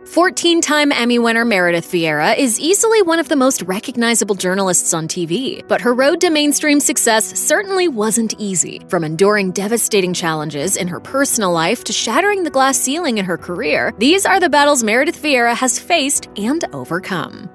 14-time Emmy winner Meredith Vieira is easily one of the most recognizable journalists on TV, but her road to mainstream success certainly wasn't easy. From enduring devastating challenges in her personal life to shattering the glass ceiling in her career, these are the battles Meredith Vieira has faced and overcome.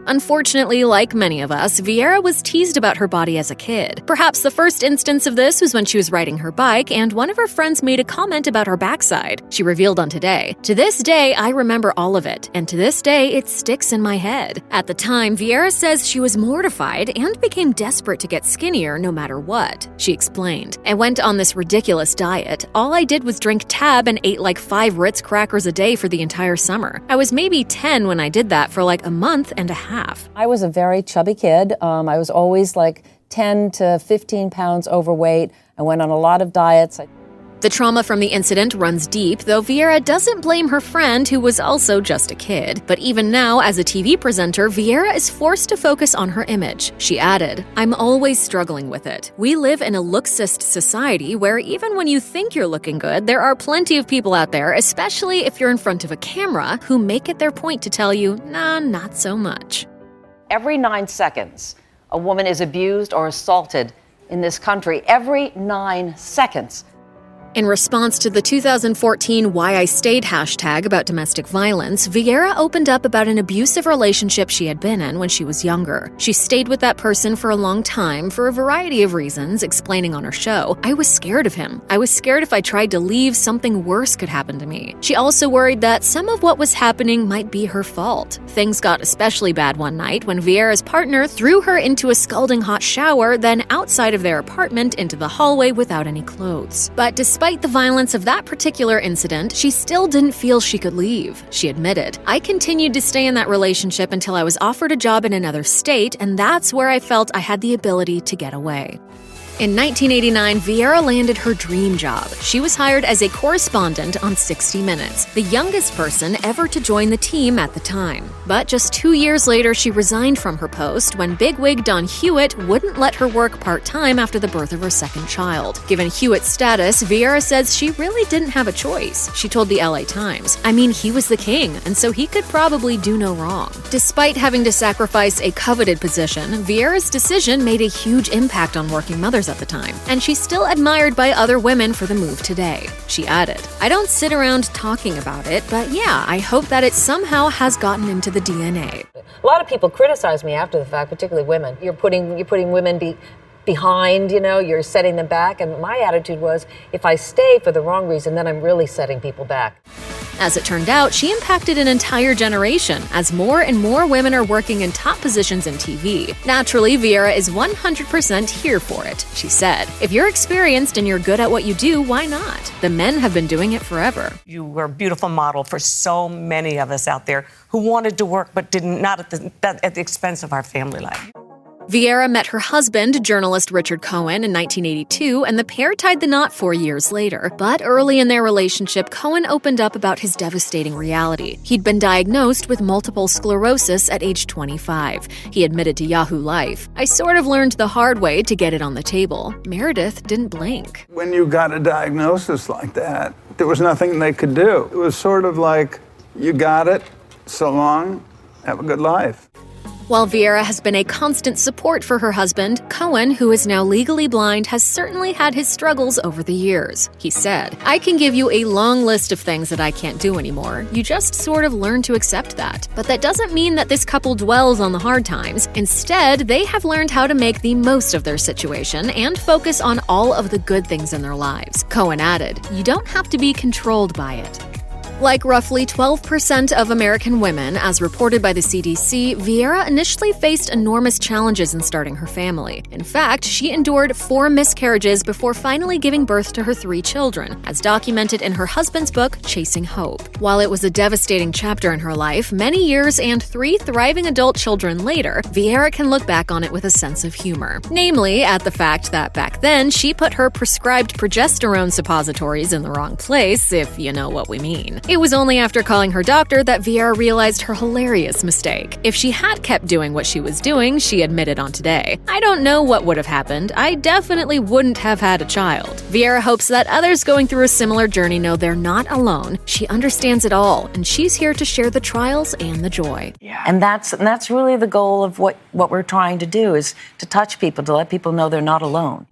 Unfortunately, like many of us, Vieira was teased about her body as a kid. Perhaps the first instance of this was when she was riding her bike and one of her friends made a comment about her backside. She revealed on Today, "To this day, I remember all of it, and to this day, it sticks in my head." At the time, Vieira says she was mortified and became desperate to get skinnier no matter what. She explained, "I went on this ridiculous diet. All I did was drink Tab and ate like 5 Ritz crackers a day for the entire summer. I was maybe 10 when I did that for like a month and a half. I was a very chubby kid. I was always like 10 to 15 pounds overweight. I went on a lot of diets. The trauma from the incident runs deep, though Vieira doesn't blame her friend, who was also just a kid. But even now, as a TV presenter, Vieira is forced to focus on her image. She added, "I'm always struggling with it. We live in a looksist society where even when you think you're looking good, there are plenty of people out there, especially if you're in front of a camera, who make it their point to tell you, nah, not so much." Every 9 seconds, a woman is abused or assaulted in this country. Every 9 seconds. In response to the 2014 Why I Stayed hashtag about domestic violence, Vieira opened up about an abusive relationship she had been in when she was younger. She stayed with that person for a long time for a variety of reasons, explaining on her show, "I was scared of him. I was scared if I tried to leave, something worse could happen to me." She also worried that some of what was happening might be her fault. Things got especially bad one night when Vieira's partner threw her into a scalding hot shower, then outside of their apartment into the hallway without any clothes. But despite the violence of that particular incident, she still didn't feel she could leave. She admitted, "I continued to stay in that relationship until I was offered a job in another state, and that's where I felt I had the ability to get away." In 1989, Vieira landed her dream job. She was hired as a correspondent on 60 Minutes, the youngest person ever to join the team at the time. But just 2 years later, she resigned from her post when bigwig Don Hewitt wouldn't let her work part-time after the birth of her second child. Given Hewitt's status, Vieira says she really didn't have a choice. She told the LA Times, "I mean, he was the king, and so he could probably do no wrong." Despite having to sacrifice a coveted position, Vieira's decision made a huge impact on working mothers at the time, and she's still admired by other women for the move today. She added, "I don't sit around talking about it, but yeah, I hope that it somehow has gotten into the DNA." A lot of people criticize me after the fact, particularly women. You're putting women behind, you're setting them back. And my attitude was, if I stay for the wrong reason, then I'm really setting people back. As it turned out, she impacted an entire generation, as more and more women are working in top positions in TV. Naturally, Vieira is 100% here for it. She said, "If you're experienced and you're good at what you do, why not? The men have been doing it forever." You were a beautiful model for so many of us out there who wanted to work but not at the expense of our family life. Vieira met her husband, journalist Richard Cohen, in 1982, and the pair tied the knot 4 years later. But early in their relationship, Cohen opened up about his devastating reality. He'd been diagnosed with multiple sclerosis at age 25. He admitted to Yahoo Life, "I sort of learned the hard way to get it on the table." Meredith didn't blink. When you got a diagnosis like that, there was nothing they could do. It was sort of like, you got it, so long, have a good life. While Vieira has been a constant support for her husband, Cohen, who is now legally blind, has certainly had his struggles over the years. He said, "I can give you a long list of things that I can't do anymore. You just sort of learn to accept that. But that doesn't mean that this couple dwells on the hard times. Instead, they have learned how to make the most of their situation and focus on all of the good things in their lives." Cohen added, "You don't have to be controlled by it." Like roughly 12% of American women, as reported by the CDC, Vieira initially faced enormous challenges in starting her family. In fact, she endured 4 miscarriages before finally giving birth to her 3 children, as documented in her husband's book, Chasing Hope. While it was a devastating chapter in her life, many years and 3 thriving adult children later, Vieira can look back on it with a sense of humor. Namely, at the fact that back then, she put her prescribed progesterone suppositories in the wrong place, if you know what we mean. It was only after calling her doctor that Vieira realized her hilarious mistake. If she had kept doing what she was doing, she admitted on Today, "I don't know what would have happened. I definitely wouldn't have had a child." Vieira hopes that others going through a similar journey know they're not alone. She understands it all, and she's here to share the trials and the joy. And that's really the goal of what we're trying to do, is to touch people, to let people know they're not alone.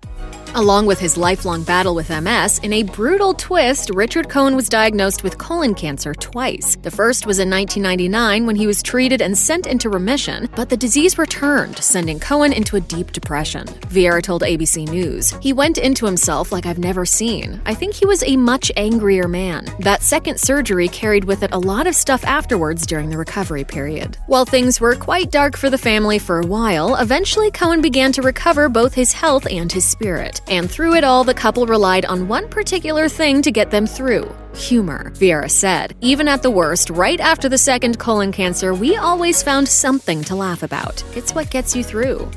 Along with his lifelong battle with MS, in a brutal twist, Richard Cohen was diagnosed with colon cancer twice. The first was in 1999 when he was treated and sent into remission, but the disease returned, sending Cohen into a deep depression. Vieira told ABC News, "He went into himself like I've never seen. I think he was a much angrier man. That second surgery carried with it a lot of stuff afterwards during the recovery period." While things were quite dark for the family for a while, eventually Cohen began to recover both his health and his spirit. And through it all, the couple relied on one particular thing to get them through: humor. Vieira said, "Even at the worst, right after the second colon cancer, we always found something to laugh about. It's what gets you through."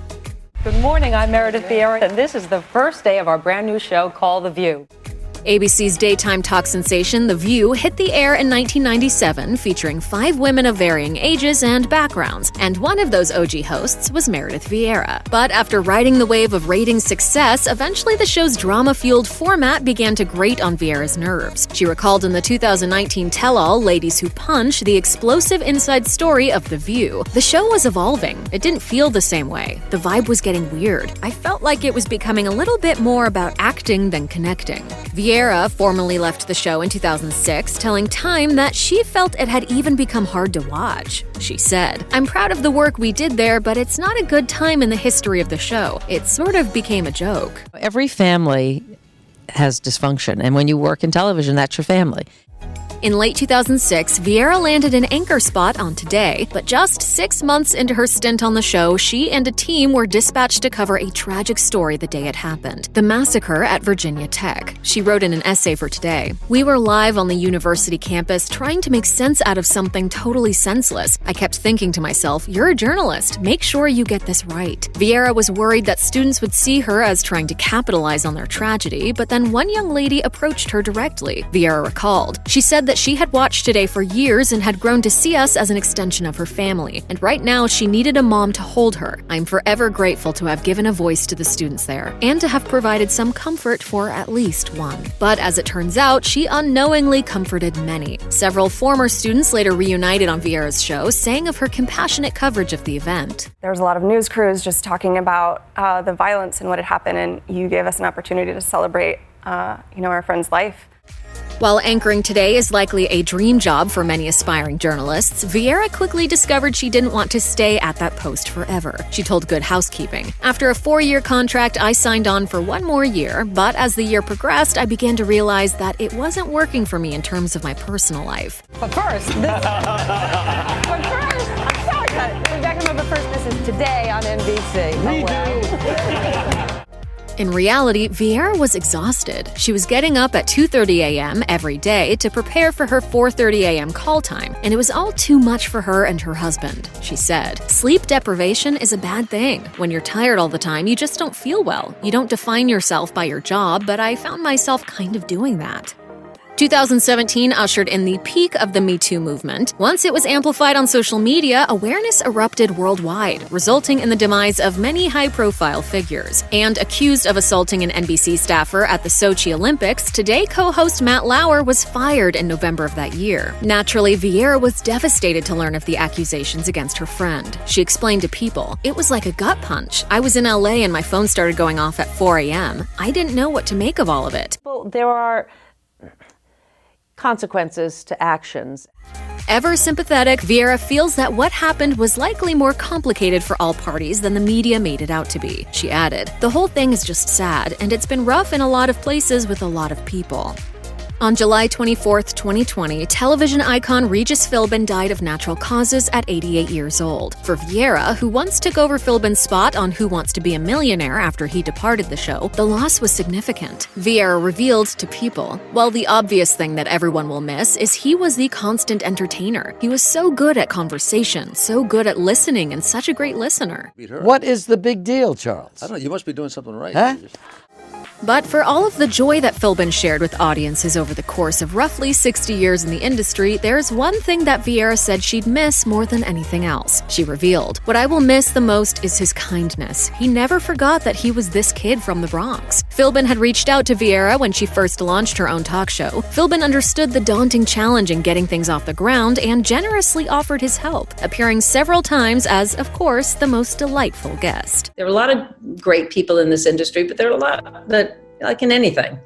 Good morning, I'm Meredith Vieira, and this is the first day of our brand new show called The View. ABC's daytime talk sensation The View hit the air in 1997, featuring 5 women of varying ages and backgrounds, and one of those OG hosts was Meredith Vieira. But after riding the wave of ratings success, eventually the show's drama-fueled format began to grate on Vieira's nerves. She recalled in the 2019 tell-all Ladies Who Punch the explosive inside story of The View. "The show was evolving. It didn't feel the same way. The vibe was getting weird. I felt like it was becoming a little bit more about acting than connecting." Vieira formally left the show in 2006, telling Time that she felt it had even become hard to watch. She said, "I'm proud of the work we did there, but it's not a good time in the history of the show. It sort of became a joke." Every family has dysfunction, and when you work in television, that's your family. In late 2006, Vieira landed an anchor spot on Today, but just 6 months into her stint on the show, she and a team were dispatched to cover a tragic story the day it happened: the massacre at Virginia Tech. She wrote in an essay for Today, "We were live on the university campus trying to make sense out of something totally senseless. I kept thinking to myself, you're a journalist, make sure you get this right." Vieira was worried that students would see her as trying to capitalize on their tragedy, but then one young lady approached her directly. Vieira recalled, "She said that she had watched Today for years and had grown to see us as an extension of her family, and right now she needed a mom to hold her. I'm forever grateful to have given a voice to the students there, and to have provided some comfort for at least one." But as it turns out, she unknowingly comforted many. Several former students later reunited on Vieira's show, saying of her compassionate coverage of the event. There was a lot of news crews just talking about the violence and what had happened, and you gave us an opportunity to celebrate, our friend's life. While anchoring Today is likely a dream job for many aspiring journalists, Vieira quickly discovered she didn't want to stay at that post forever. She told Good Housekeeping, "After a 4-year contract, I signed on for 1 more year, but as the year progressed, I began to realize that it wasn't working for me in terms of my personal life." But first, I'm sorry, but Rebecca, remember first, this is Today on NBC. We do. In reality, Vieira was exhausted. She was getting up at 2:30 a.m. every day to prepare for her 4:30 a.m. call time, and it was all too much for her and her husband. She said, "Sleep deprivation is a bad thing. When you're tired all the time, you just don't feel well. You don't define yourself by your job, but I found myself kind of doing that." 2017 ushered in the peak of the Me Too movement. Once it was amplified on social media, awareness erupted worldwide, resulting in the demise of many high-profile figures. And accused of assaulting an NBC staffer at the Sochi Olympics, Today co-host Matt Lauer was fired in November of that year. Naturally, Vieira was devastated to learn of the accusations against her friend. She explained to People, "It was like a gut punch. I was in LA and my phone started going off at 4 a.m. I didn't know what to make of all of it." Well, there are consequences to actions. Ever sympathetic, Vieira feels that what happened was likely more complicated for all parties than the media made it out to be. She added, "The whole thing is just sad, and it's been rough in a lot of places with a lot of people." On July 24, 2020, television icon Regis Philbin died of natural causes at 88 years old. For Vieira, who once took over Philbin's spot on Who Wants to Be a Millionaire after he departed the show, the loss was significant. Vieira revealed to People, "Well, the obvious thing that everyone will miss is he was the constant entertainer. He was so good at conversation, so good at listening, and such a great listener." What is the big deal, Charles? I don't know. You must be doing something right. Huh? But for all of the joy that Philbin shared with audiences over the course of roughly 60 years in the industry, there's one thing that Vieira said she'd miss more than anything else. She revealed, "What I will miss the most is his kindness. He never forgot that he was this kid from the Bronx." Philbin had reached out to Vieira when she first launched her own talk show. Philbin understood the daunting challenge in getting things off the ground and generously offered his help, appearing several times as, of course, the most delightful guest. There are a lot of great people in this industry, but there are a lot that, like in anything,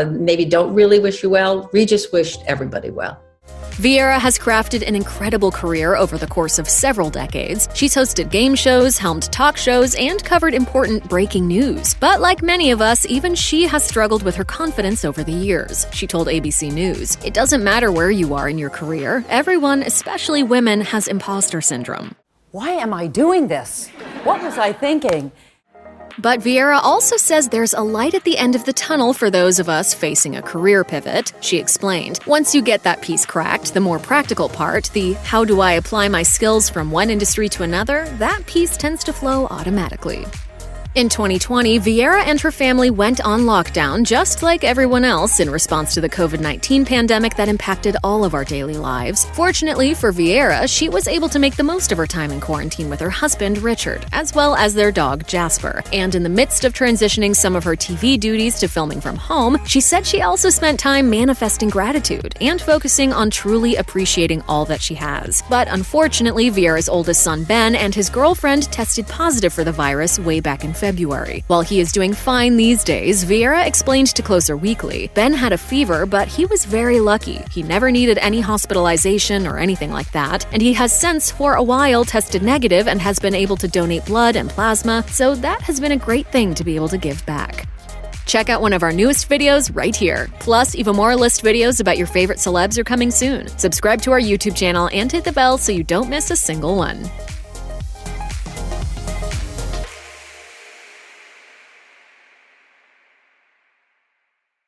maybe don't really wish you well. Regis wished everybody well. Vieira has crafted an incredible career over the course of several decades. She's hosted game shows, helmed talk shows, and covered important breaking news. But like many of us, even she has struggled with her confidence over the years. She told ABC News, "It doesn't matter where you are in your career. Everyone, especially women, has imposter syndrome." Why am I doing this? What was I thinking? But Vieira also says there's a light at the end of the tunnel for those of us facing a career pivot. She explained, "Once you get that piece cracked, the more practical part, the how do I apply my skills from one industry to another, that piece tends to flow automatically." In 2020, Vieira and her family went on lockdown just like everyone else in response to the COVID-19 pandemic that impacted all of our daily lives. Fortunately for Vieira, she was able to make the most of her time in quarantine with her husband, Richard, as well as their dog, Jasper. And in the midst of transitioning some of her TV duties to filming from home, she said she also spent time manifesting gratitude and focusing on truly appreciating all that she has. But unfortunately, Vieira's oldest son, Ben, and his girlfriend tested positive for the virus way back in February. While he is doing fine these days, Vieira explained to Closer Weekly, Ben had a fever, but he was very lucky. He never needed any hospitalization or anything like that, and he has since for a while tested negative and has been able to donate blood and plasma, so that has been a great thing to be able to give back. Check out one of our newest videos right here. Plus, even more list videos about your favorite celebs are coming soon. Subscribe to our YouTube channel and hit the bell so you don't miss a single one.